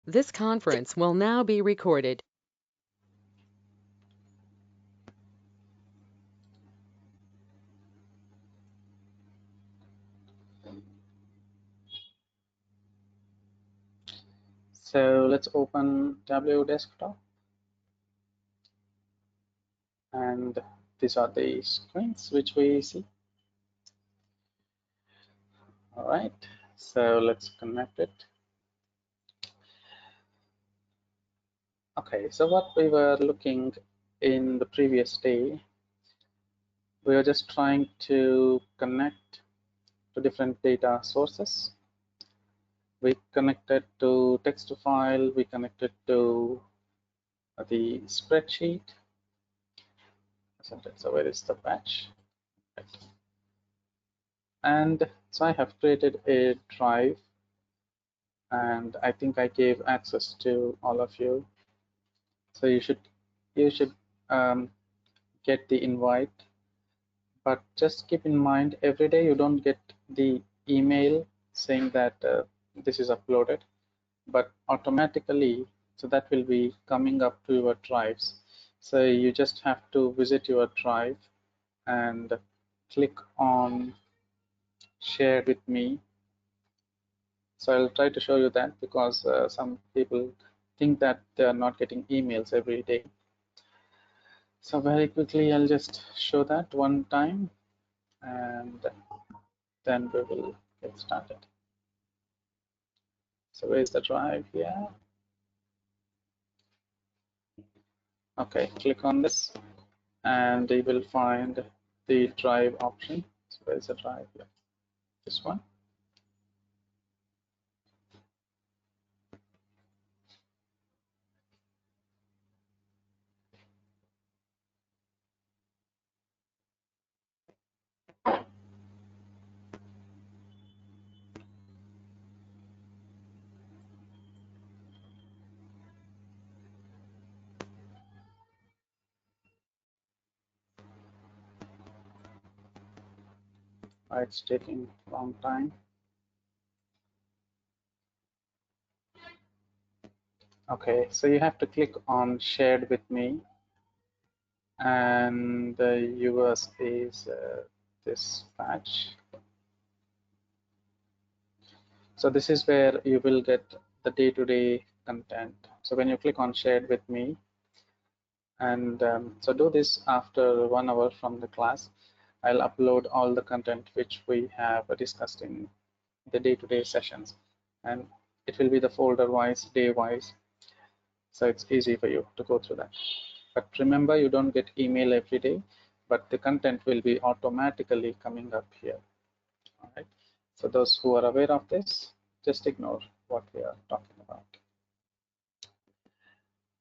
This conference will now be recorded. So let's open Tableau desktop, and these are the screens which we see. All right, so let's connect it. Okay, so what we were looking in the previous day, we were just trying to connect to different data sources. We connected to text file, we connected to the spreadsheet. So where is the batch? Right. And so I have created a drive, and I think I gave access to all of you. So you should get the invite, but just keep in mind every day you don't get the email saying that this is uploaded, but automatically, so that will be coming up to your drives. So you just have to visit your drive and click on share with me. So I'll try to show you that, because some people think that they are not getting emails every day. So very quickly, I'll just show that one time, and then we will get started. So where's the drive here? Okay, click on this, and you will find the drive option. So where's the drive here? This one. It's taking a long time. Okay, so you have to click on shared with me, and yours is this batch. So this is where you will get the day-to-day content. So when you click on shared with me, and so do this after 1 hour from the class, I'll upload all the content which we have discussed in the day-to-day sessions, and it will be the folder wise, day wise, so it's easy for you to go through that. But remember, you don't get email every day, but the content will be automatically coming up here. All right, so those who are aware of this, just ignore what we are talking about.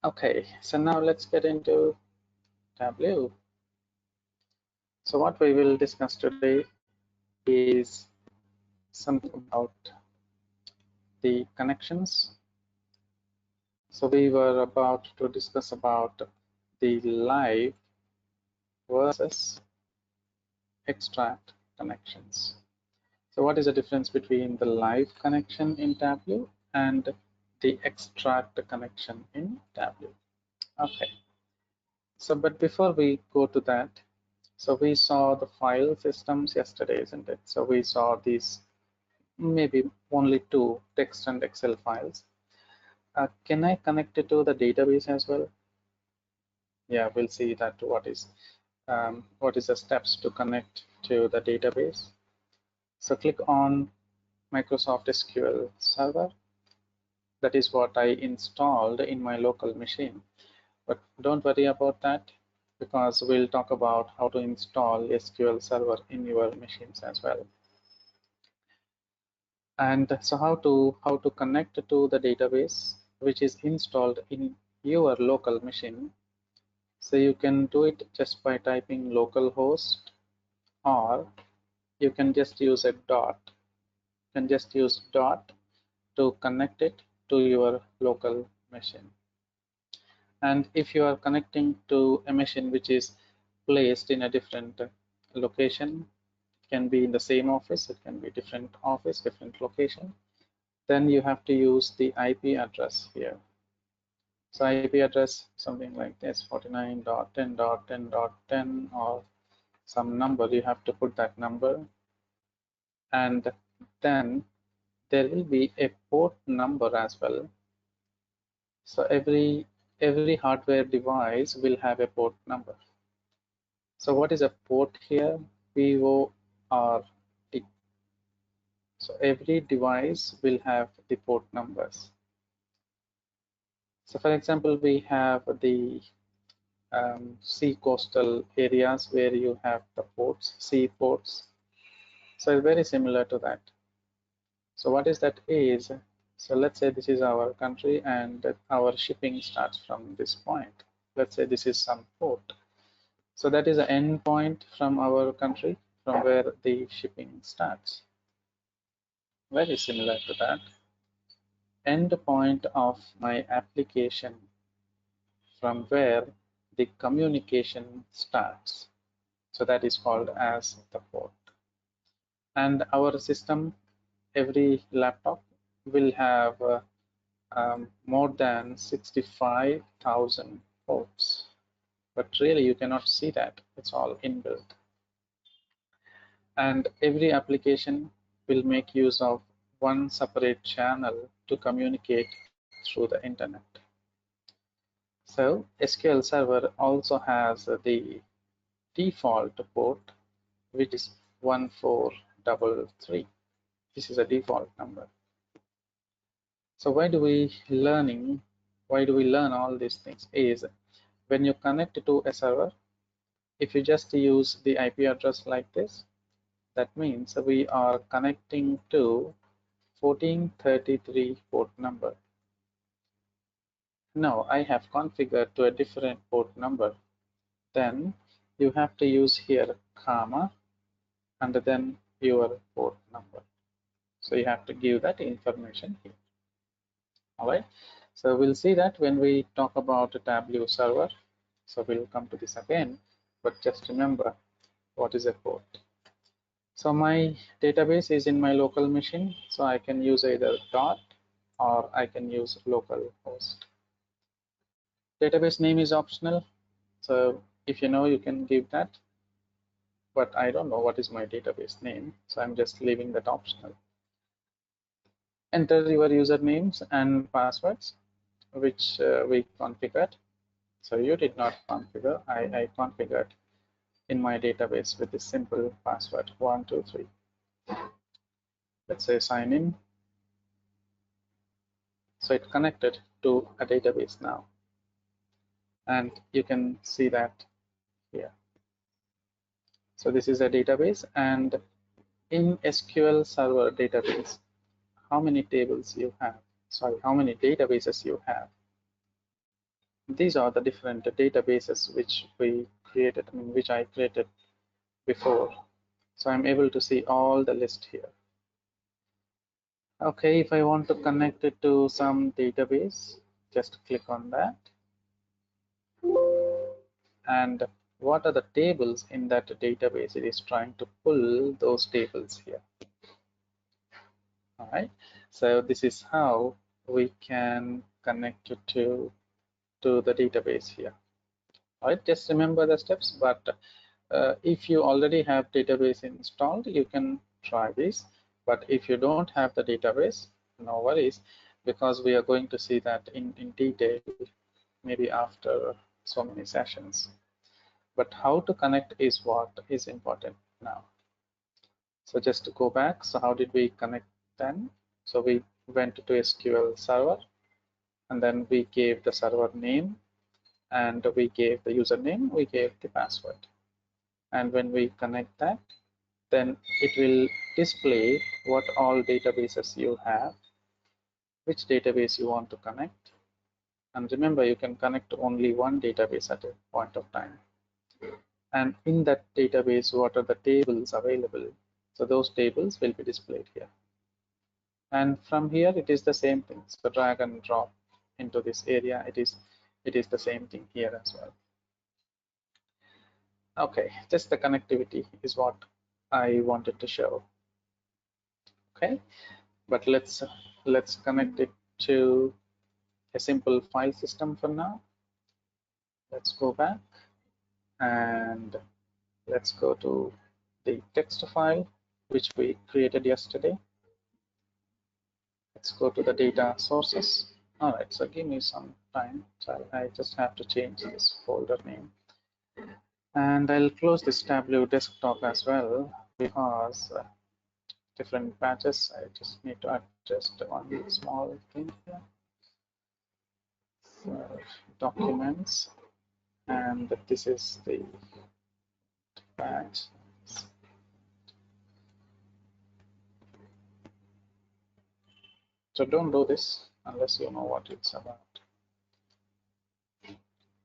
Okay, so now let's get into Tableau. So what we will discuss today is something about the connections. So we were about to discuss about the live versus extract connections. So what is the difference between the live connection in Tableau and the extract connection in Tableau? Okay, so but before we go to that, so we saw the file systems yesterday, isn't it? So we saw these maybe only two text and Excel files. Can I connect it to the database as well? Yeah, we'll see that what is the steps to connect to the database. So click on Microsoft SQL Server. That is what I installed in my local machine. But don't worry about that, because we'll talk about how to install SQL Server in your machines as well. And so how to connect to the database which is installed in your local machine. So you can do it just by typing localhost, or you can just use a dot. You can just use dot to connect it to your local machine. And if you are connecting to a machine which is placed in a different location, it can be in the same office, it can be different office, different location, then you have to use the IP address here. So IP address something like this, 49.10.10.10 or some number. You have to put that number, and then there will be a port number as well. So every hardware device will have a port number. So what is a port here? PORT. So every device will have the port numbers. So for example, we have the sea coastal areas where you have the ports, sea ports. So it's very similar to that. So what is that is, so let's say this is our country and our shipping starts from this point. Let's say this is some port. So that is the end point from our country, from where the shipping starts. Very similar to that. End point of my application from where the communication starts. So that is called as the port. And our system, every laptop will have more than 65,000 ports. But really you cannot see that, it's all inbuilt. And every application will make use of one separate channel to communicate through the internet. So SQL Server also has the default port, which is 1433. This is a default number. So why do we learn all these things is, when you connect to a server, if you just use the IP address like this, that means we are connecting to 1433 port number. Now I have configured to a different port number. Then you have to use here comma and then your port number. So you have to give that information here. All right. So we'll see that when we talk about a Tableau server. So we'll come to this again, but just remember what is a port. So my database is in my local machine, so I can use either dot or I can use local host. Database name is optional, so if you know, you can give that, but I don't know what is my database name, so I'm just leaving that optional. Enter your usernames and passwords, which we configured. So you did not configure, I configured in my database with this simple password 123. Let's say sign in. So it connected to a database now, and you can see that here. So this is a database, and in SQL Server database, how many tables you have, sorry, how many databases you have. These are the different databases which we created, which I created before. So I'm able to see all the list here. Okay, if I want to connect it to some database, just click on that. And what are the tables in that database? It is trying to pull those tables here. All right, so this is how we can connect it to the database here. All right, just remember the steps, but if you already have database installed, you can try this. But if you don't have the database, no worries, because we are going to see that in detail maybe after so many sessions. But how to connect is what is important now. So just to go back, so how did we connect then? So we went to SQL Server, and then we gave the server name, and we gave the username, we gave the password. And when we connect that, then it will display what all databases you have, which database you want to connect. And remember, you can connect to only one database at a point of time. And in that database, what are the tables available? So those tables will be displayed here. And from here, it is the same thing. So drag and drop into this area. It is the same thing here as well. Okay, just the connectivity is what I wanted to show. Okay, but let's let's connect it to a simple file system for now. Let's go back and let's go to the text file which we created yesterday. Let's go to the data sources. All right, so give me some time. So I just have to change this folder name. And I'll close this Tableau desktop as well because different patches. I just need to adjust one small thing here for documents. And this is the patch. So don't do this unless you know what it's about.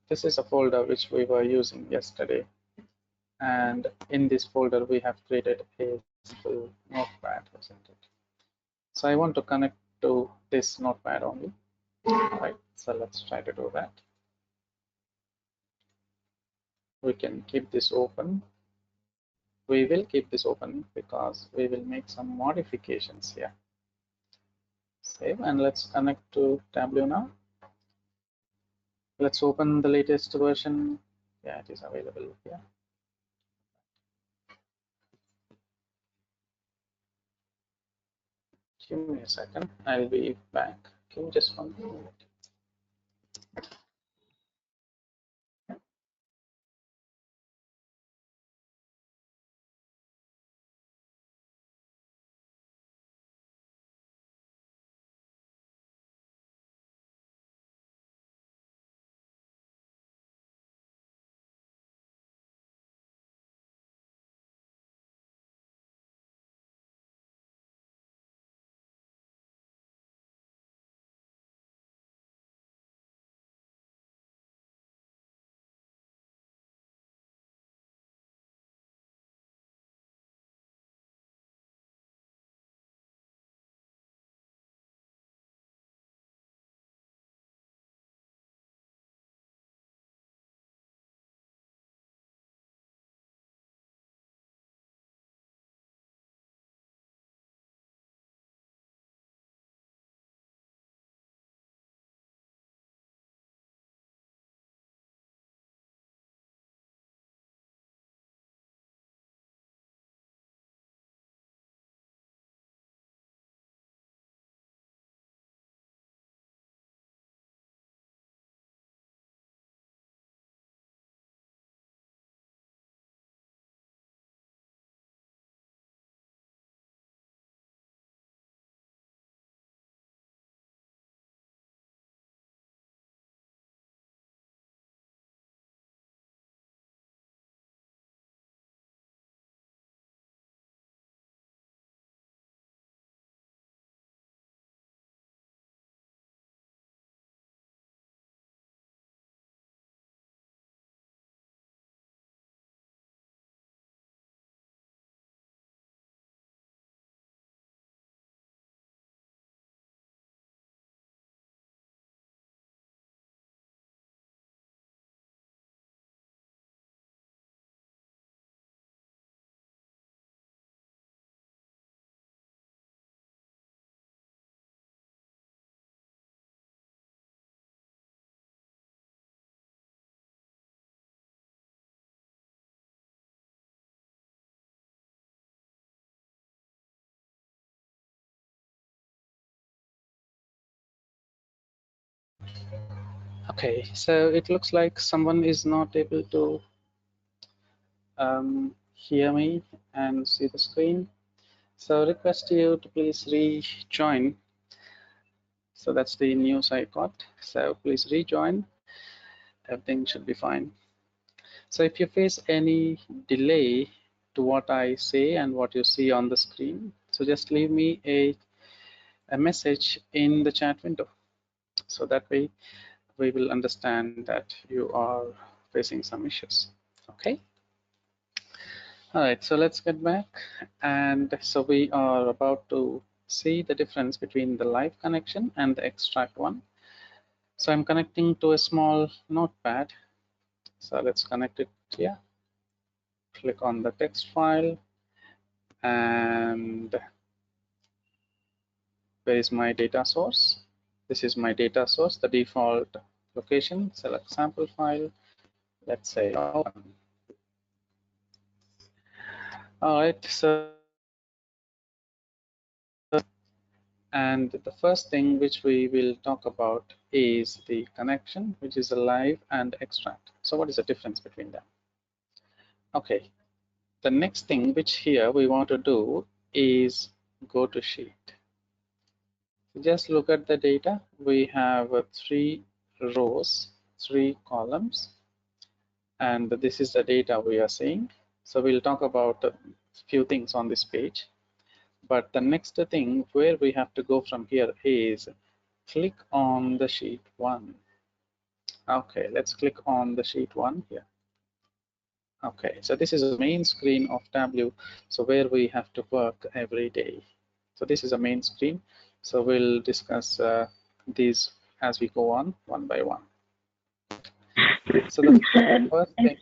This is a folder which we were using yesterday. And in this folder, we have created a simple notepad, isn't it? So I want to connect to this notepad only. All right, so let's try to do that. We can keep this open. We will keep this open because we will make some modifications here. Save, and let's connect to Tableau now. Let's open the latest version. Yeah, it is available here. Give me a second. I'll be back. Give me just 1 minute. Okay, so it looks like someone is not able to hear me and see the screen. So request you to please rejoin. So that's the news I got. So please rejoin. Everything should be fine. So if you face any delay to what I say and what you see on the screen, so just leave me a message in the chat window. So that way we will understand that you are facing some issues. Okay. All right, so let's get back. And so we are about to see the difference between the live connection and the extract one. So I'm connecting to a small notepad. So let's connect it here. Click on the text file and Where is my data source? This is my data source, the default location. Select sample file. Let's say open. All right, so and the first thing which we will talk about is the connection, which is a live and extract. So what is the difference between them? Okay, the next thing which here we want to do is go to sheet. Just look at the data. We have 3 rows, 3 columns, and this is the data we are seeing. So we'll talk about a few things on this page. But the next thing where we have to go from here is click on the sheet 1. Okay, let's click on the sheet 1 here. Okay, so this is the main screen of Tableau, so where we have to work every day. So this is a main screen. So we'll discuss these as we go on one by one. So the Sir, first thing,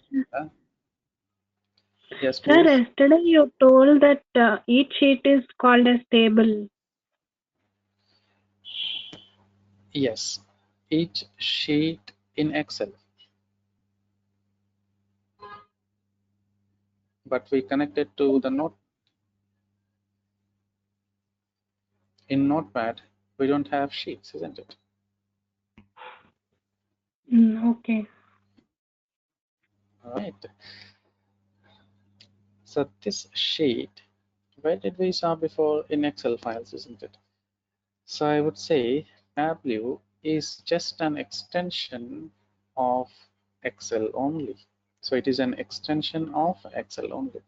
yes, sir, please. yesterday you told that each sheet is called as table. Yes, each sheet in Excel, but we connect it to the note. In Notepad, we don't have sheets, isn't it? Okay. All right. So this sheet, where did we saw before in Excel files, isn't it? So I would say Tableau is just an extension of Excel only. So it is an extension of Excel only.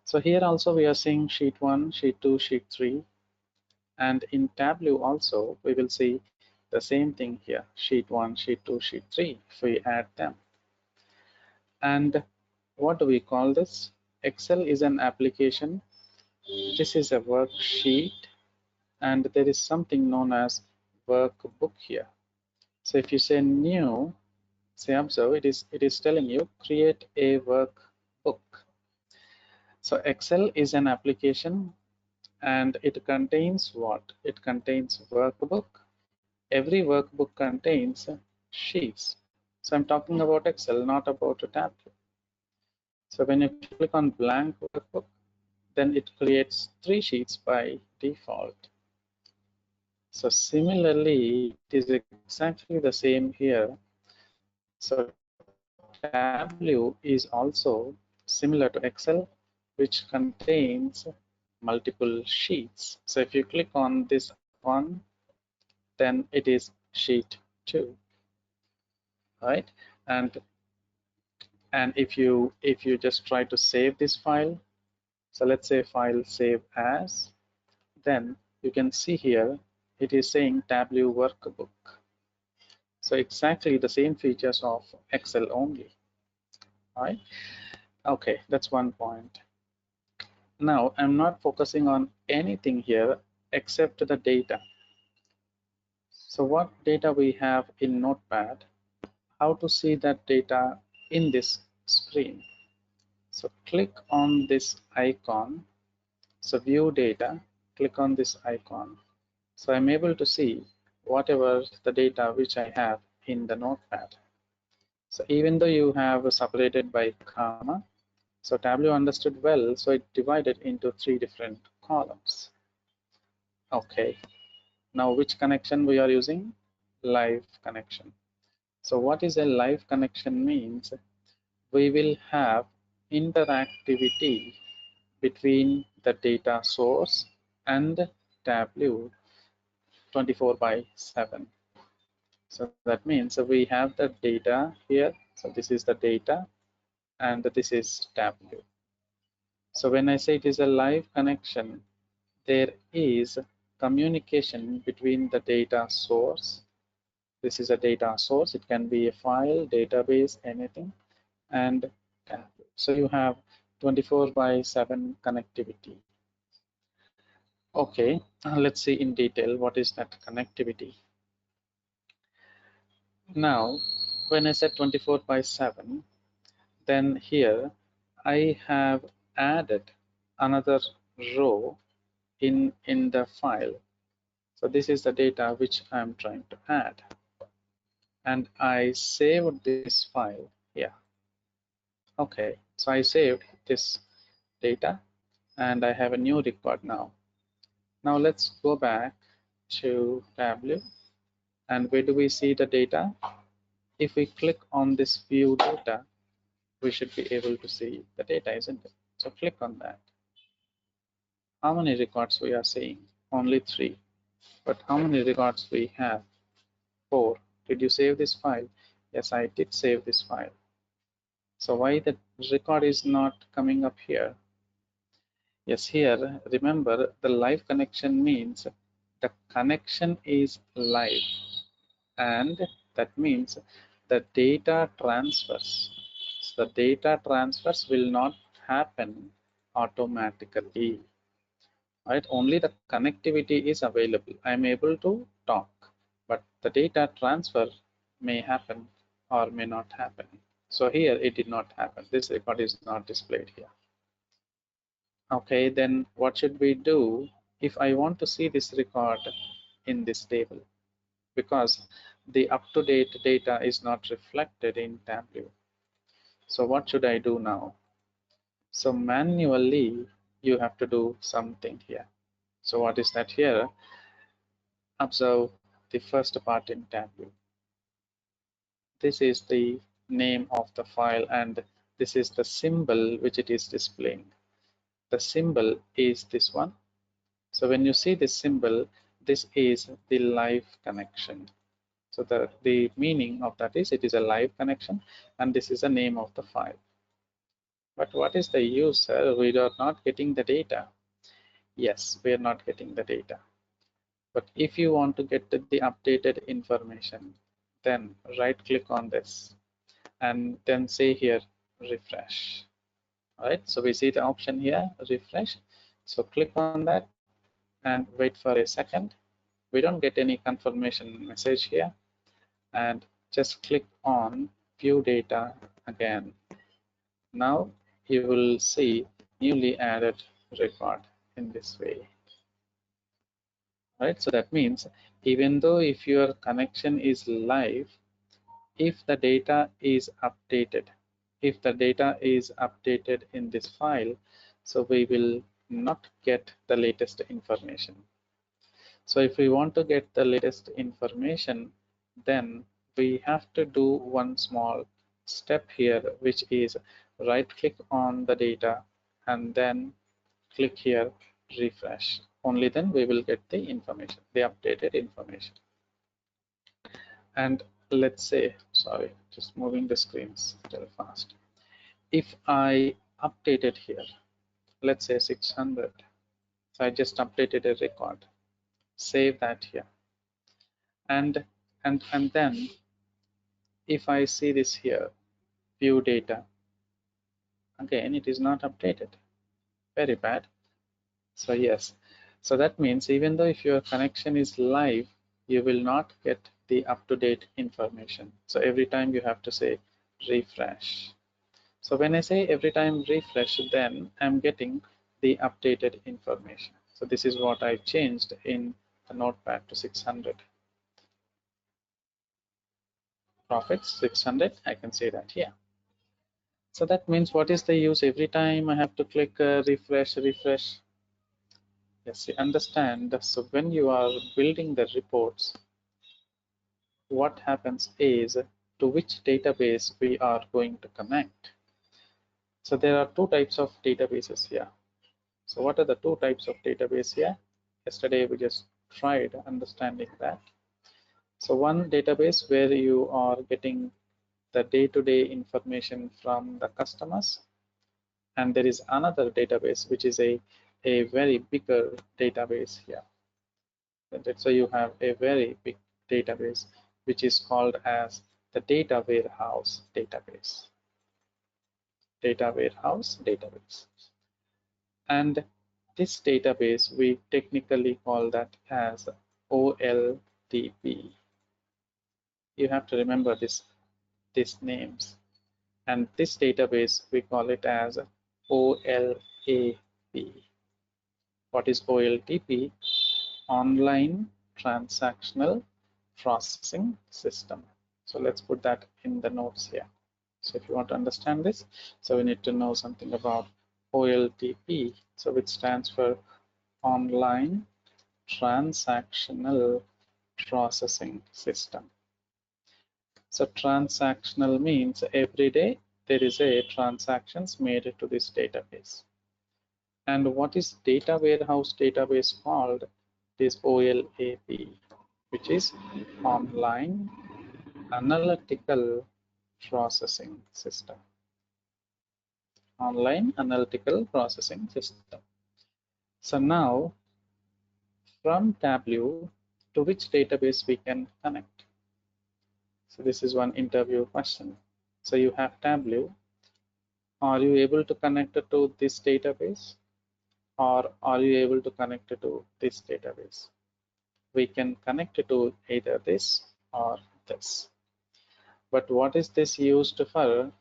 So here also we are seeing sheet 1, sheet 2, sheet 3. And in Tableau also, we will see the same thing here, sheet 1, sheet 2, sheet 3, if we add them. And what do we call this? Excel is an application. This is a worksheet, and there is something known as workbook here. So if you say new, say observe, it is telling you create a workbook. So Excel is an application, and it contains what? It contains workbook. Every workbook contains sheets. So I'm talking about Excel, not about a Tableau. So when you click on blank workbook, then it creates 3 sheets by default. So similarly, it is exactly the same here. So Tableau is also similar to Excel, which contains multiple sheets. So if you click on this one, then it is sheet 2, right? And if you just try to save this file, so let's say file save as, then you can see here it is saying Tableau workbook. So exactly the same features of Excel only, right? Okay, that's one point. Now I'm not focusing on anything here except the data. So what data we have in Notepad, how to see that data in this screen. So click on this icon. So view data, click on this icon. So I'm able to see whatever the data which I have in the Notepad. So even though you have separated by comma, so Tableau understood well, so it divided into 3 different columns. Okay, now which connection we are using? Live connection. So what is a live connection means? We will have interactivity between the data source and Tableau 24/7. So that means we have the data here. So this is the data and this is Tableau. So when I say it is a live connection, there is communication between the data source. This is a data source. It can be a file, database, anything, and Tableau. So you have 24/7 connectivity. Okay, let's see in detail what is that connectivity. Now, when I said 24/7, then here I have added another row in the file. So this is the data which I'm trying to add, and I saved this file here. Okay, so I saved this data and I have a new record now. Now let's go back to Tableau, and where do we see the data? If we click on this view data, we should be able to see the data, isn't it? So click on that. How many records we are seeing? Only 3. But how many records we have? 4. Did you save this file? Yes, I did save this file. So why the record is not coming up here? Yes, here, remember, the live connection means the connection is live, and that means the data transfers. So the data transfers will not happen automatically, right? Only the connectivity is available. I'm able to talk, but the data transfer may happen or may not happen. So here it did not happen. This record is not displayed here. Okay, then what should we do if I want to see this record in this table? Because the up-to-date data is not reflected in Tableau. So what should I do now? So manually, you have to do something here. So what is that here? Observe the first part in Tableau. This is the name of the file, and this is the symbol which it is displaying. The symbol is this one. So when you see this symbol, this is the live connection. So the meaning of that is it is a live connection, and this is the name of the file. But what is the use, sir? We are not getting the data. Yes, we are not getting the data. But if you want to get the updated information, then right click on this and then say here refresh. All right, so we see the option here, refresh. So click on that and wait for a second. We don't get any confirmation message here, and just click on view data again. Now you will see newly added record in this way. Right, so that means even though if your connection is live, if the data is updated, in this file, so we will not get the latest information. So if we want to get the latest information, then we have to do one small step here, which is right click on the data and then click here refresh. Only then we will get the information, the updated information. And let's say, sorry, just moving the screens still fast. If I update it here, let's say 600, so I just updated a record, save that here, and then if I see this here, view data, again it is not updated. Very bad. So yes, so that means even though if your connection is live, you will not get the up-to-date information. So every time you have to say refresh. So when I say every time refresh, then I'm getting the updated information. So this is what I changed in the notepad to 600. Profits 600, I can say that here. So that means what is the use? Every time I have to click refresh. Yes, you understand. So when you are building the reports, what happens is to which database we are going to connect. So there are two types of databases here. So what are the two types of database here? Yesterday we just tried understanding that. So one database where you are getting the day-to-day information from the customers, and there is another database which is a very bigger database here. So you have a very big database which is called as the data warehouse database. And this database we technically call that as OLTP. You have to remember these names. And this database we call it as OLAP. What is OLTP? Online transactional processing system. So let's put that in the notes here. So if you want to understand this, so we need to know something about OLTP, so which stands for online transactional processing system. So transactional means every day there is a transactions made to this database. And what is data warehouse database called? It is OLAP, which is online analytical processing system. Online analytical processing system. So now from Tableau, to which database we can connect? So this is one interview question. So you have Tableau. Are you able to connect it to this database, or are you able to connect it to this database? We can connect it to either this or this. But what is this used for?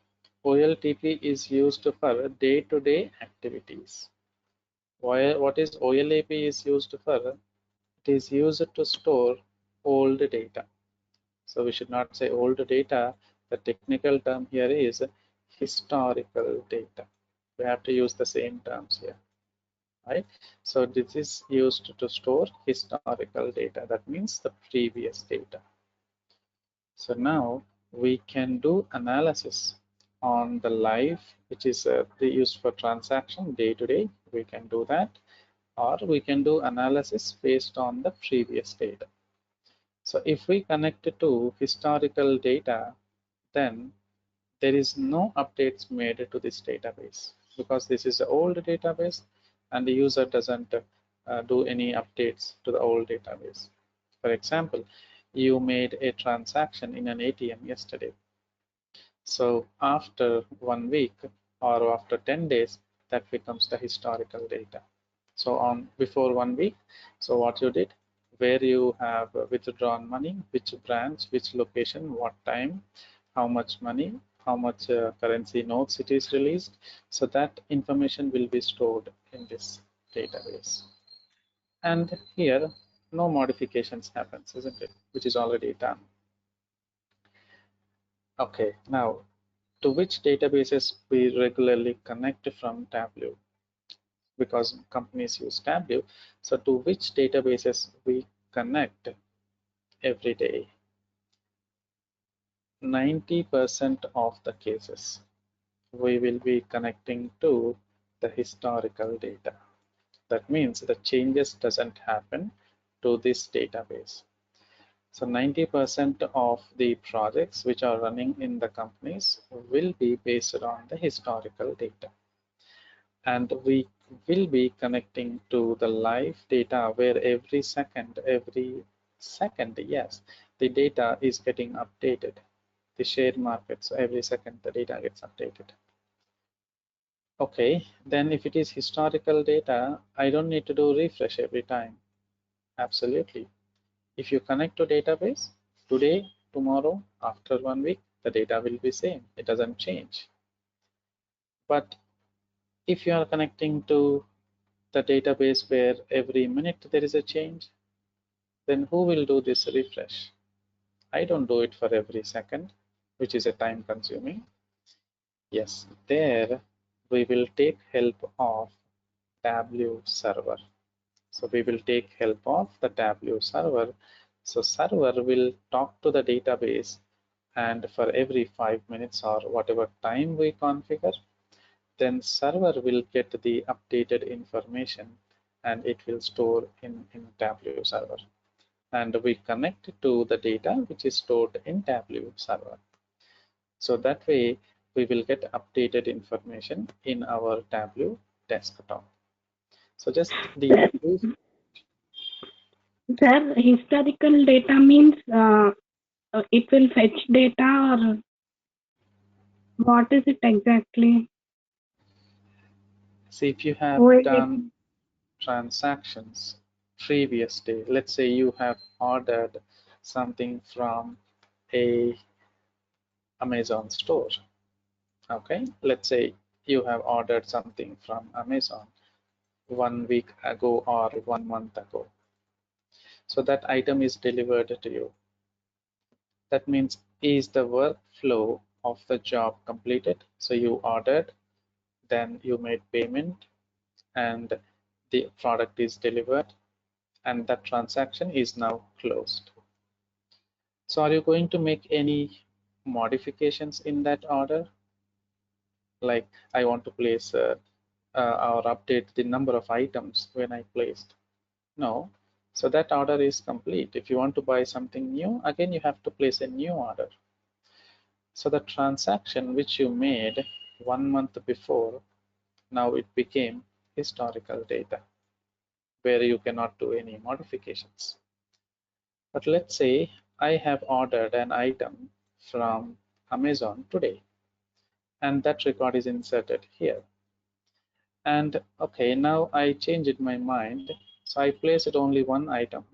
OLTP is used for day-to-day activities. What is OLAP is used for? It is used to store old data. So we should not say old data. The technical term here is historical data. We have to use the same terms here, right? So this is used to store historical data. That means the previous data. So now we can do analysis on the live, which is used for transaction day to day. We can do that, or we can do analysis based on the previous data. So if we connect it to historical data, then there is no updates made to this database, because this is the old database and the user doesn't do any updates to the old database. For example, you made a transaction in an ATM yesterday. So after 1 week or after 10 days, that becomes the historical data. So on before 1 week, so what you did, where you have withdrawn money, which branch, which location, what time, how much money, how much currency notes it is released. So that information will be stored in this database. And here, no modifications happens, isn't it? Which is already done. Okay, now to which databases we regularly connect from Tableau? Because companies use Tableau, so to which databases we connect every day? 90% of the cases we will be connecting to the historical data. That means the changes doesn't happen to this database. So 90% of the projects which are running in the companies will be based on the historical data. And we will be connecting to the live data where every second, yes, the data is getting updated. The share market, so every second the data gets updated. Okay, then if it is historical data, I don't need to do refresh every time. Absolutely. If you connect to database today, tomorrow, after 1 week, the data will be same. It doesn't change. But if you are connecting to the database where every minute there is a change, then who will do this refresh? I don't do it for every second, which is a time consuming. Yes, there we will take help of Tableau server. So we will take help of the Tableau server. So server will talk to the database, and for every 5 minutes or whatever time we configure, then server will get the updated information and it will store in Tableau server. And we connect to the data which is stored in Tableau server. So that way we will get updated information in our Tableau desktop. So just the Sir, historical data means it will fetch data, or what is it exactly? see, if you have done transactions previous day, let's say you have ordered something from a Amazon store. Okay, let's say you have ordered something from Amazon 1 week ago or 1 month ago. So that item is delivered to you. That means, is the workflow of the job completed? So you ordered, then you made payment, and the product is delivered, and that transaction is now closed. So are you going to make any modifications in that order? Like I want to place or update the number of items when I placed. No. So that order is complete. If you want to buy something new, again you have to place a new order. So the transaction which you made 1 month before, now it became historical data where you cannot do any modifications. But let's say I have ordered an item from Amazon today, and that record is inserted here. And okay, now I changed my mind, so I placed only one item.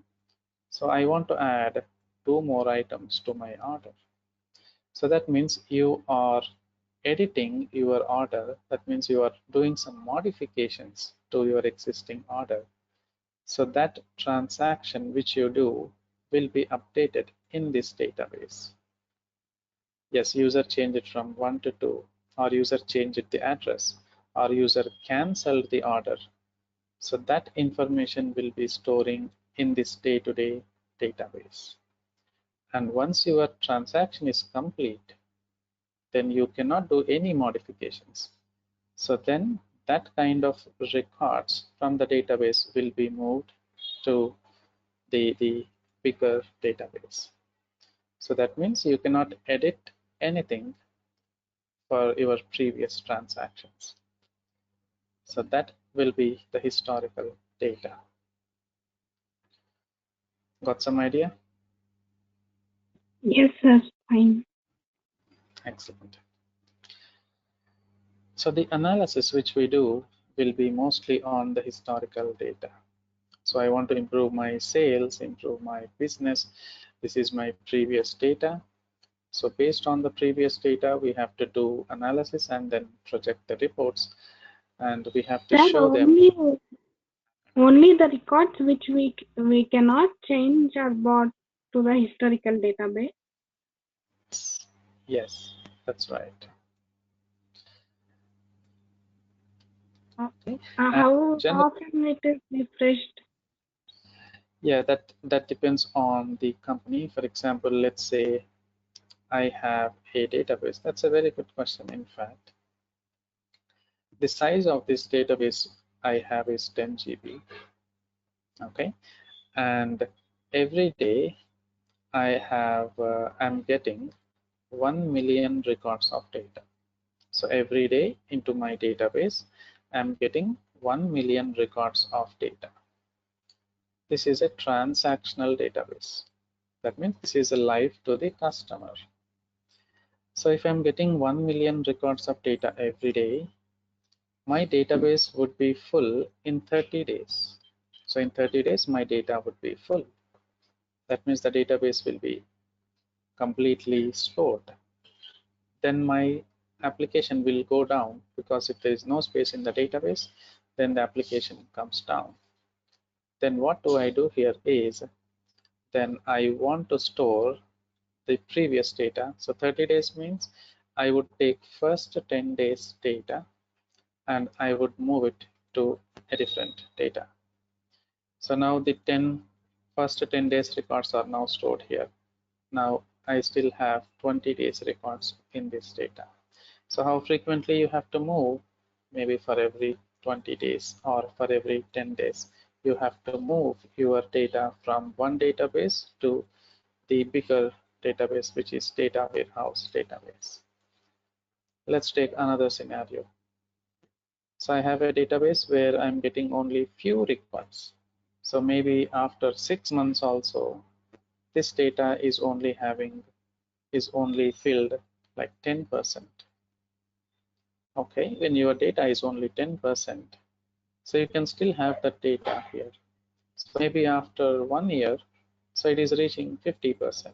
So I want to add 2 more items to my order. So that means you are editing your order. That means you are doing some modifications to your existing order. So that transaction which you do will be updated in this database. Yes, user changed it from 1 to 2, or user changed the address, or user canceled the order. So that information will be storing in this day-to-day database. And once your transaction is complete, then you cannot do any modifications. So then that kind of records from the database will be moved to the bigger database. So that means you cannot edit anything for your previous transactions. So that will be the historical data. Got some idea? Yes, sir. Fine. Excellent. So the analysis which we do will be mostly on the historical data. So I want to improve my sales, improve my business. This is my previous data. So based on the previous data, we have to do analysis and then project the reports, and we have to Sir, show them. only the records which we cannot change are brought to the historical database. Yes, that's right. Okay. How often it is refreshed? Yeah, that depends on the company. For example, let's say I have a database. That's a very good question, in fact. The size of this database I have is 10 GB. Okay, and every day I'm getting 1 million records of data. So every day into my database, I'm getting 1 million records of data. This is a transactional database. That means this is a live to the customer. So if I'm getting 1 million records of data every day, my database would be full in 30 days. So in 30 days, my data would be full. That means the database will be completely stored. Then my application will go down, because if there is no space in the database, then the application comes down. Then what do I do here is, then I want to store the previous data. So 30 days means I would take first 10 days data and I would move it to a different data. So now the first 10 days records are now stored here. Now I still have 20 days records in this data. So how frequently you have to move? Maybe for every 20 days or for every 10 days, you have to move your data from one database to the bigger database, which is data warehouse database. Let's take another scenario. So I have a database where I'm getting only few records. So maybe after 6 months also, this data is only filled like 10%. Okay, when your data is only 10%, so you can still have that data here. So maybe after 1 year, so it is reaching 50%.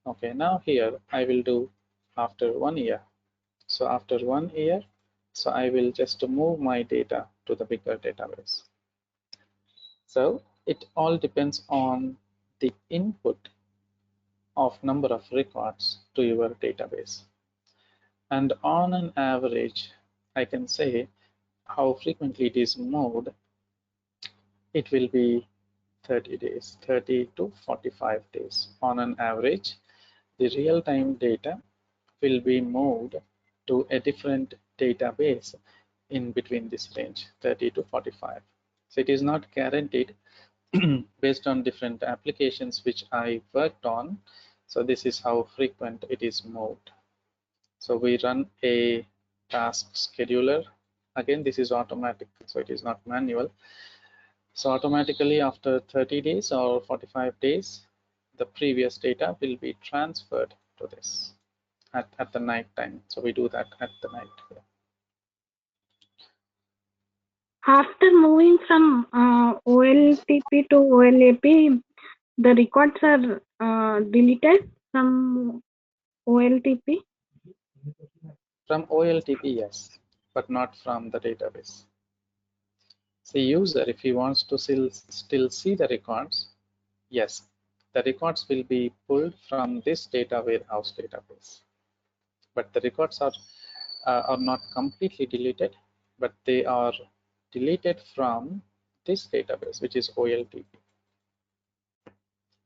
Okay, now here I will do after 1 year. So after 1 year, so I will just move my data to the bigger database. So It all depends on the input of number of records to your database. And on an average, I can say how frequently it is moved. It will be 30 days, 30 to 45 days. On an average, the real-time data will be moved to a different database in between this range, 30 to 45. So it is not guaranteed based on different applications which I worked on. So this is how frequent it is moved. So we run a task scheduler. Again, this is automatic, so it is not manual. So automatically after 30 days or 45 days, the previous data will be transferred to this at the night time. So we do that at the night. After moving from OLTP to OLAP, the records are deleted from OLTP. From OLTP, yes, but not from the database. The user, if he wants to still see the records, yes, the records will be pulled from this data warehouse database. But the records are not completely deleted, but they are deleted from this database, which is OLTP.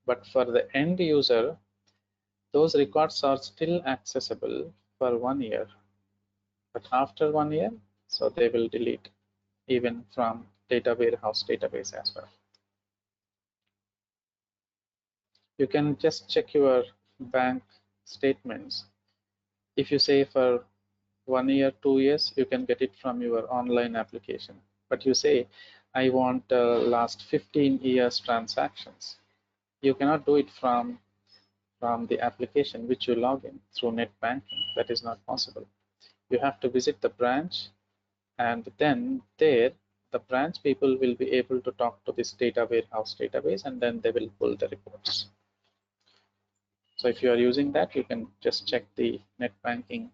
But for the end user, those records are still accessible for 1 year. But after 1 year, so they will delete even from data warehouse database as well. You can just check your bank statements. If you say for 1 year, 2 years, you can get it from your online application. But you say, I want last 15 years transactions. You cannot do it from the application which you log in through net banking. That is not possible. You have to visit the branch, and then there the branch people will be able to talk to this data warehouse database, and then they will pull the reports. So if you are using that, you can just check the net banking,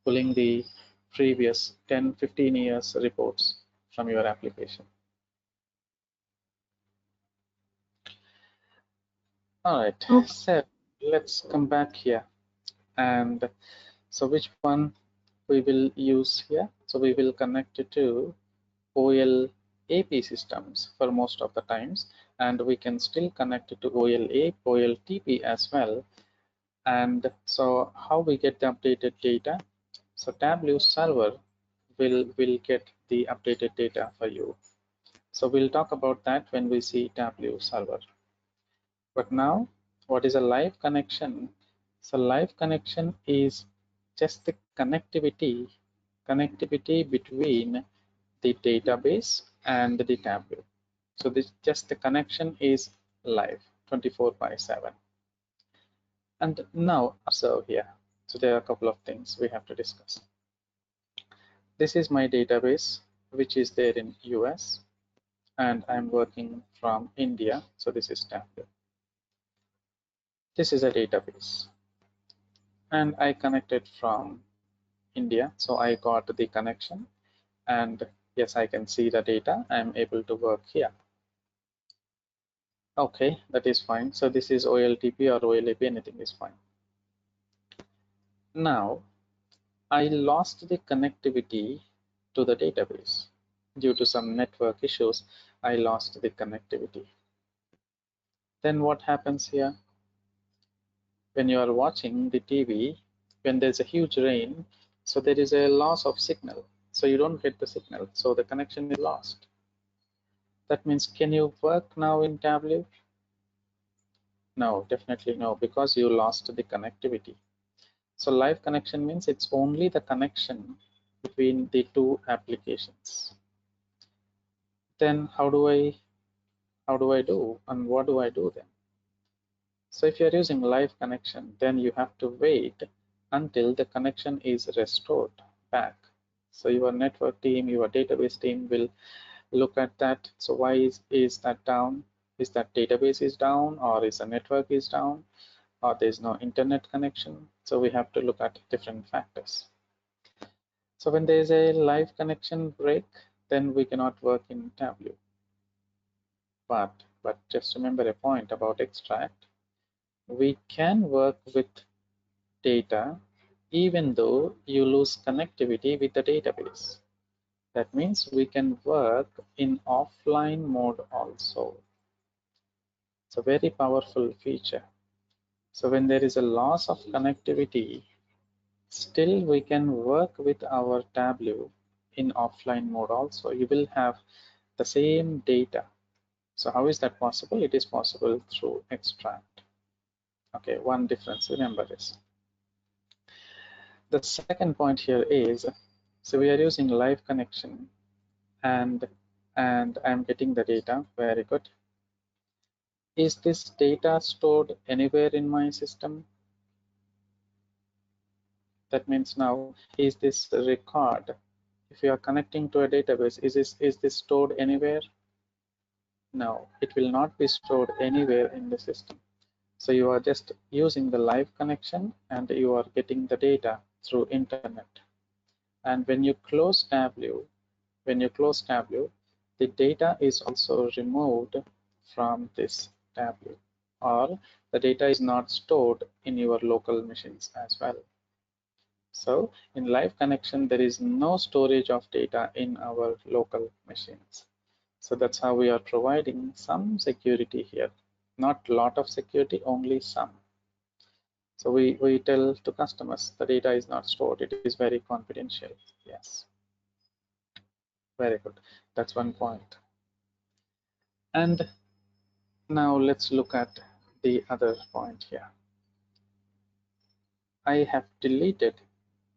pulling the previous 10-15 years reports from your application. All right, Okay. so let's come back here. And so which one we will use here? So we will connect it to OLAP systems for most of the times, and we can still connect it to OLAP, OLTP as well. And so how we get the updated data? So Tableau Server will get the updated data for you. So we'll talk about that when we see Tableau Server. But now, what is a live connection? So live connection is just the connectivity between the database and the Tableau. So this just the connection is live 24/7. And now observe here. So there are a couple of things we have to discuss. This is my database, which is there in US, and I'm working from India. So this is Tableau. This is a database, and I connected from India. So I got the connection, and yes, I can see the data. I'm able to work here. Okay, that is fine. So this is OLTP or OLAP, anything is fine. Now, I lost the connectivity to the database. Due to some network issues, I lost the connectivity. Then what happens here? When you are watching the TV, when there's a huge rain, so there is a loss of signal. So you don't get the signal, so the connection is lost. That means, can you work now in Tableau? No, definitely no, because you lost the connectivity. So live connection means it's only the connection between the two applications. Then how do I do, and what do I do then? So if you're using live connection, then you have to wait until the connection is restored back. So your network team, your database team will look at that. So why is that down? Is that database is down, or is the network is down, or there's no internet connection? So we have to look at different factors. So when there is a live connection break, then we cannot work in Tableau. But but just remember a point about extract. We can work with data even though you lose connectivity with the database. That means we can work in offline mode also. It's a very powerful feature. So when there is a loss of connectivity, still we can work with our Tableau in offline mode also. You will have the same data. So how is that possible? It is possible through extract. Okay, one difference, remember this. The second point here is, so we are using live connection and I'm getting the data. Very good. Is this data stored anywhere in my system? That means now, is this record? If you are connecting to a database, is this stored anywhere? No, it will not be stored anywhere in the system. So you are just using the live connection and you are getting the data through internet. And when you close Tableau, the data is also removed from this Tableau, or the data is not stored in your local machines as well. So in live connection, there is no storage of data in our local machines. So that's how we are providing some security here. Not a lot of security, only some. So we tell to customers the data is not stored, it is very confidential. Yes. Very good. That's one point. And now let's look at the other point here. I have deleted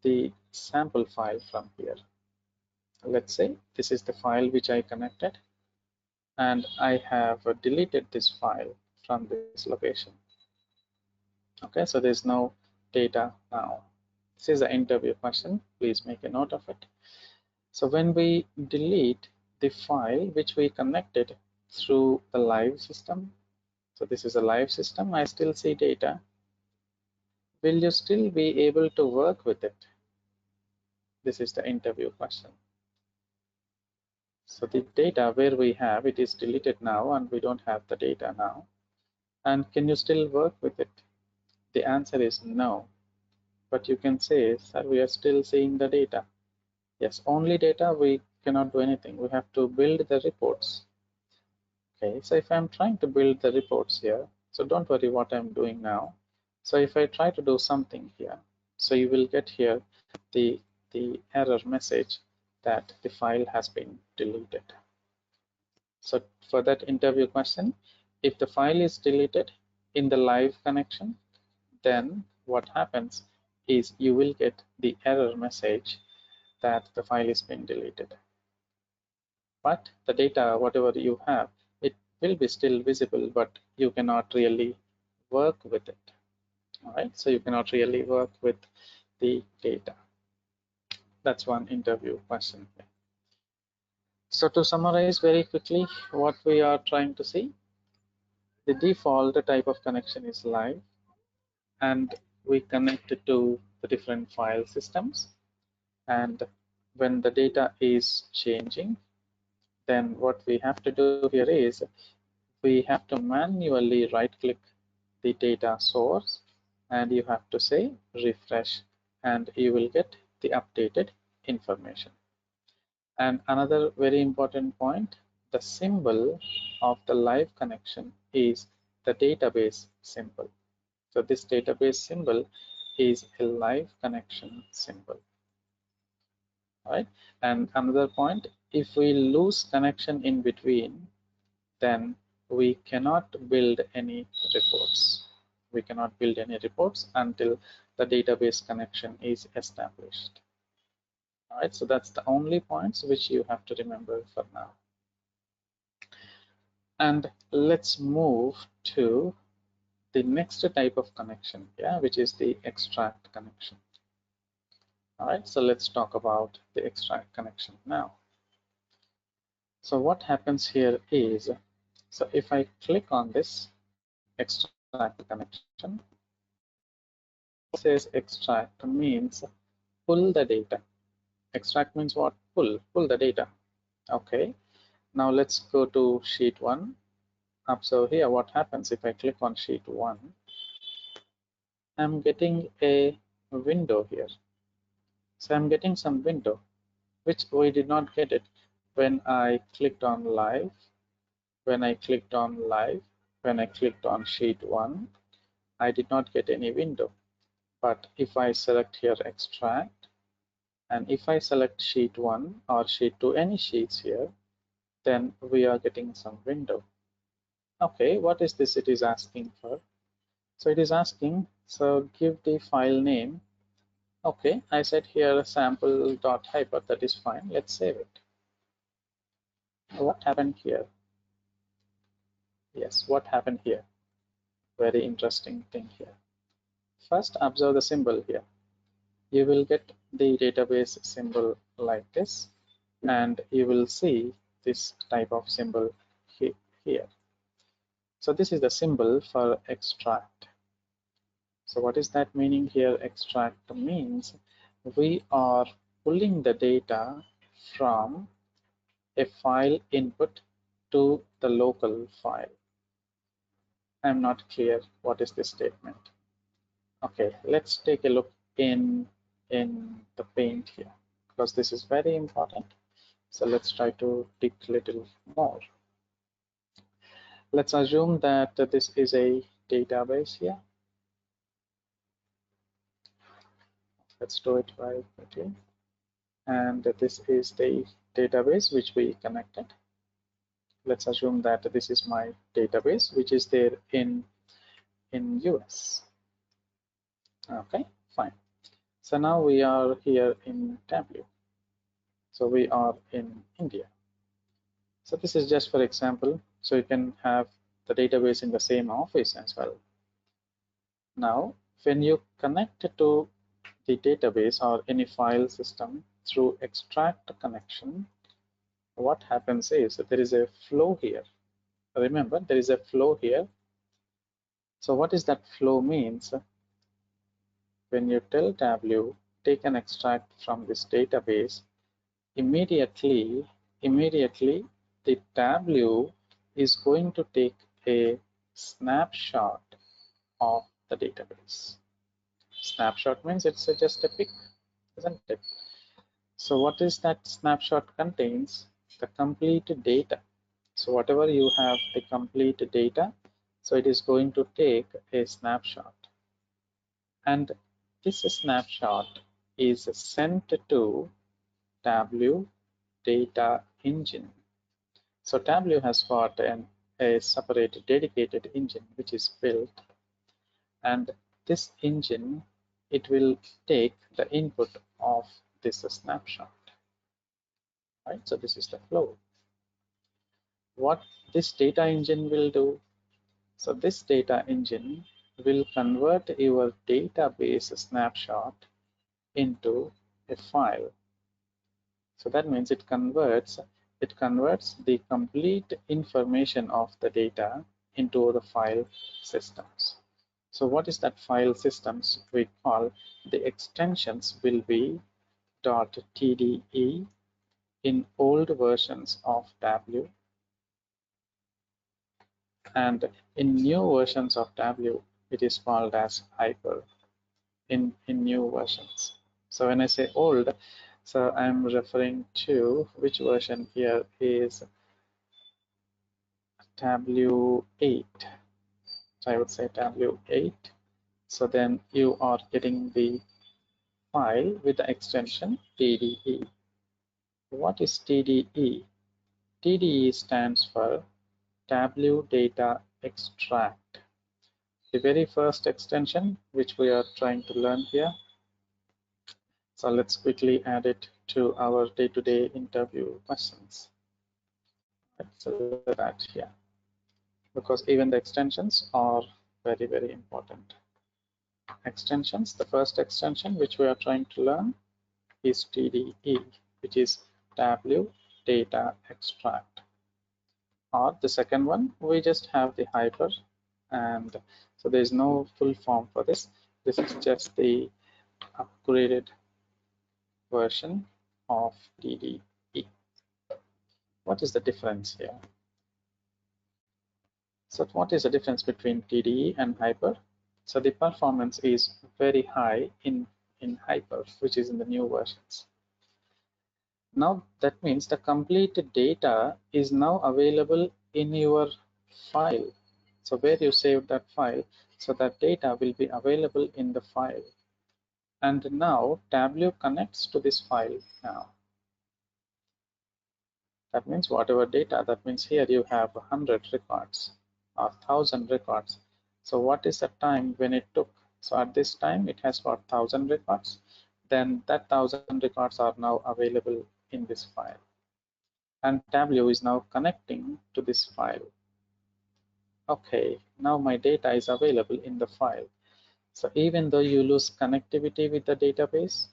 the sample file from here. Let's say this is the file which I connected, and I have deleted this file from this location. Okay, so there's no data now. This is an interview question. Please make a note of it. So when we delete the file which we connected through the live system, so this is a live system, I still see data. Will you still be able to work with it? This is the interview question. So the data where we have it is deleted now and we don't have the data now. And can you still work with it? The answer is no. But you can say, sir, we are still seeing the data. Yes, only data, we cannot do anything. We have to build the reports. Okay, so if I'm trying to build the reports here, so don't worry what I'm doing now. So if I try to do something here, so you will get here the error message that the file has been deleted. So for that interview question, if the file is deleted in the live connection, then what happens is you will get the error message that the file is been deleted. But the data, whatever you have, it will be still visible, but you cannot really work with it. All right, so you cannot really work with the data. That's one interview question. So to summarize very quickly what we are trying to see, the default type of connection is live, and we connect it to the different file systems. And when the data is changing, then what we have to do here is we have to manually right click the data source and you have to say refresh, and you will get the updated information. And another very important point, the symbol of the live connection is the database symbol. So this database symbol is a live connection symbol. All right. And another point, if we lose connection in between, then we cannot build any reports. We cannot build any reports until the database connection is established. All right, so that's the only points which you have to remember for now. And let's move to the next type of connection, yeah, which is the extract connection. All right, so let's talk about the extract connection now. So what happens here is, so if I click on this extract connection, it says extract means pull the data. Extract means what? Pull the data. Okay, now let's go to sheet 1 observe here what happens if I click on sheet 1. I'm getting a window here. So I'm getting some window, which we did not get it when I clicked on live, when I clicked on live, when I clicked on sheet 1, I did not get any window. But if I select here extract, and if I select sheet 1 or sheet 2, any sheets here, then we are getting some window. Okay, what is this it is asking for? So it is asking, so give the file name. Okay, I said here sample.hyper, that is fine. Let's save it. What happened here? Yes, what happened here? Very interesting thing here. First, observe the symbol here. You will get the database symbol like this, and you will see this type of symbol here. So this is the symbol for extract. So what is that meaning here? Extract means we are pulling the data from a file input to the local file. I'm not clear what is this statement. Okay, let's take a look in the paint here, because this is very important. So let's try to dig a little more. Let's assume that this is a database here. Let's do it very quickly. And this is the database which we connected. Let's assume that this is my database which is there in US. Okay, fine. So now we are here in Tableau. So we are in India. So this is just for example. So you can have the database in the same office as well. Now, when you connect to the database or any file system through extract connection, what happens is that there is a flow here. Remember, there is a flow here. So what is that flow means? When you tell Tableau, take an extract from this database, immediately the Tableau is going to take a snapshot of the database. Snapshot means it's just a pic, isn't it? So what is that snapshot contains? The complete data. So whatever you have the complete data, so it is going to take a snapshot. And this snapshot is sent to Tableau Data Engine. So Tableau has got a separate dedicated engine which is built, and this engine, it will take the input of this snapshot. Right, so this is the flow. What this data engine will do? So this data engine will convert your database snapshot into a file. So that means it converts the complete information of the data into the file systems. So what is that file systems? We call the extensions will be .tde in old versions of Tableau, and in new versions of Tableau it is called as hyper in new versions. So when I say old, so I'm referring to which version here is Tableau 8. So I would say Tableau 8. So then you are getting the file with the extension TDE. What is TDE? TDE stands for Tableau Data Extract. The very first extension which we are trying to learn here. So let's quickly add it to our day-to-day interview questions. So that here, because even the extensions are very, very important. Extensions, the first extension which we are trying to learn is TDE, which is Tableau Data Extract. Or the second one, we just have the hyper, and so there is no full form for this. This is just the upgraded version of TDE. What is the difference here? So what is the difference between TDE and Hyper? So the performance is very high in Hyper, which is in the new versions. Now that means the complete data is now available in your file. So where you save that file, so that data will be available in the file. And now Tableau connects to this file now. That means whatever data, that means here you have 100 records or 1000 records. So what is the time when it took? So at this time it has got 1000 records. Then that 1000 records are now available in this file. And Tableau is now connecting to this file. Okay, now my data is available in the file. So even though you lose connectivity with the database,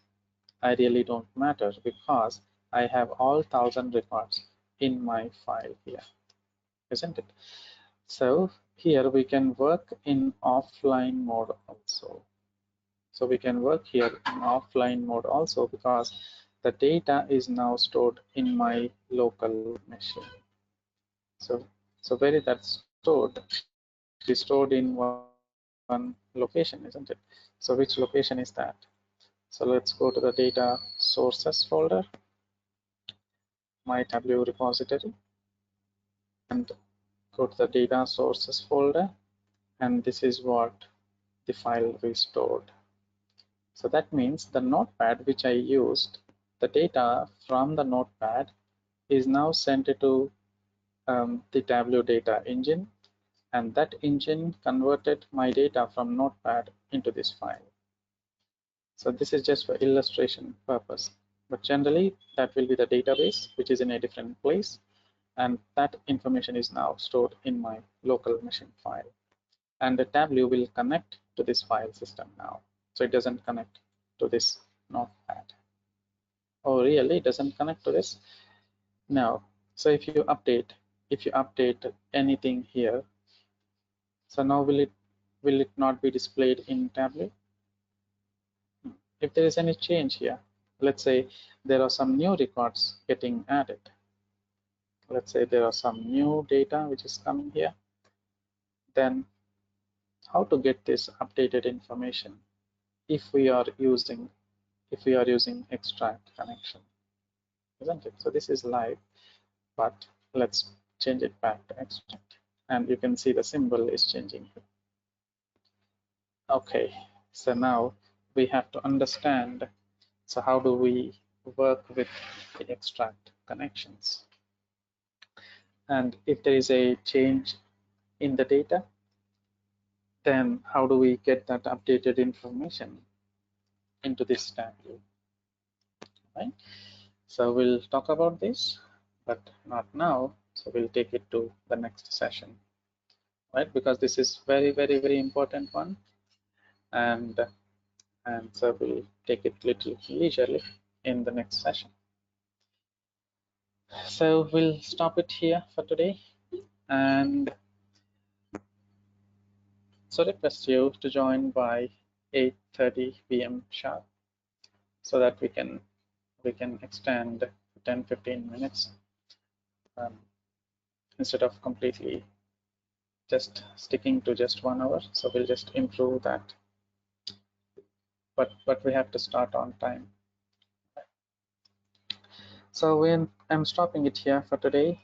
I really don't matter because I have all 1000 records in my file here, isn't it? So here we can work in offline mode also. So we can work here in offline mode also because the data is now stored in my local machine. So where is that stored? It is stored in one location, isn't it? So which location is that? So let's go to the data sources folder, my Tableau repository, and go to the data sources folder, and this is what the file we stored. So that means the notepad which I used, the data from the notepad is now sent to the Tableau data engine, and that engine converted my data from notepad into this file. So this is just for illustration purpose, but generally that will be the database which is in a different place, and that information is now stored in my local machine file, and the Tableau will connect to this file system now. So it doesn't connect to this notepad. Oh really, it doesn't connect to this? No. So if you update anything here, so now will it not be displayed in Tableau? If there is any change here, let's say there are some new records getting added. Let's say there are some new data which is coming here. Then how to get this updated information if we are using extract connection, isn't it? So this is live, but let's change it back to extract, and you can see the symbol is changing. Okay, so now we have to understand, so how do we work with the extract connections? And if there is a change in the data, then how do we get that updated information into this Tableau, right? So we'll talk about this, but not now. So we'll take it to the next session, right? Because this is very, very, very important one, and so we'll take it little leisurely in the next session. So we'll stop it here for today, and so request you to join by 8:30 p.m. sharp, so that we can extend 10-15 minutes instead of completely just sticking to just 1 hour. So we'll just improve that, but we have to start on time. So I'm stopping it here for today,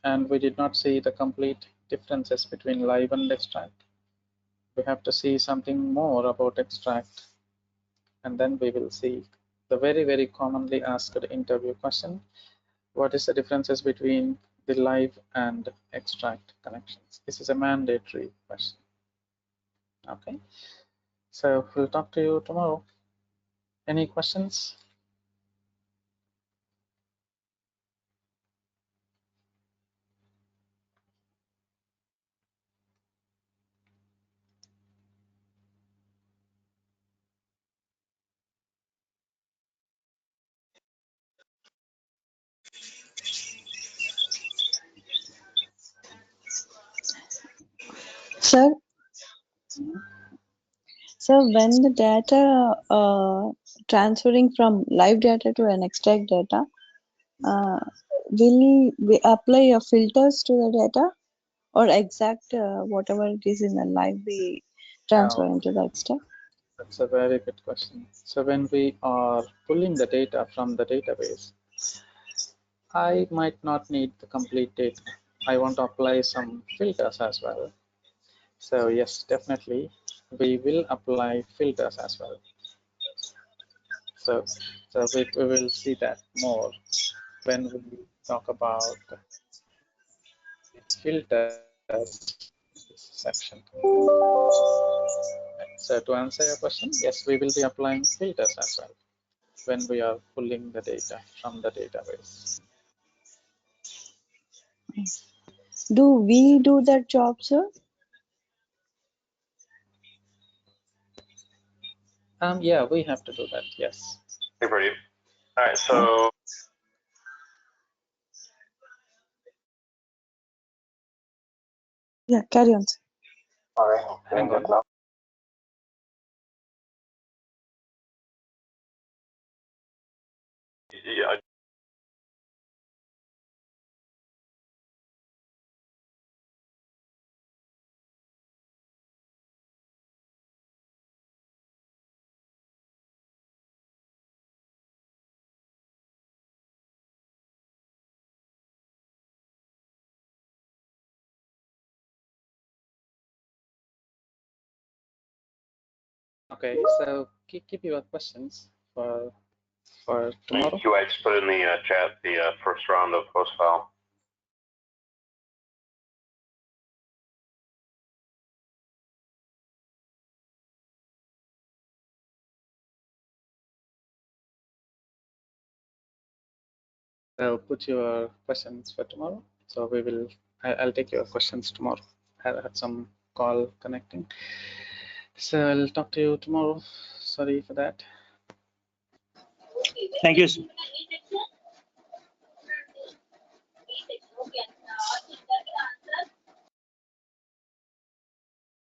and we did not see the complete differences between live and extract. We have to see something more about extract, and then we will see the very, very commonly asked interview question: what is the differences between the live and extract connections? This is a mandatory question. Okay, so we'll talk to you tomorrow. Any questions? Sir, when the data transferring from live data to an extract data, will we apply a filters to the data, or exact whatever it is in the live we transfer Now, into the extract? that's a very good question. So when we are pulling the data from the database, I might not need the complete data. I want to apply some filters as well. So yes, definitely, we will apply filters as well. So we will see that more when we talk about filters section. So to answer your question, yes, we will be applying filters as well when we are pulling the data from the database. Do we do that job, sir? Yeah, we have to do that. Yes. Hey, Brady. All right, so Yeah, carry on, sir. all right, Hang on. yeah, Okay, so keep your questions for tomorrow. QA just put in the chat the first round of post file. I'll put your questions for tomorrow. So we will. I'll take your questions tomorrow. I had some call connecting. So I'll talk to you tomorrow. Sorry for that. Thank you, sir.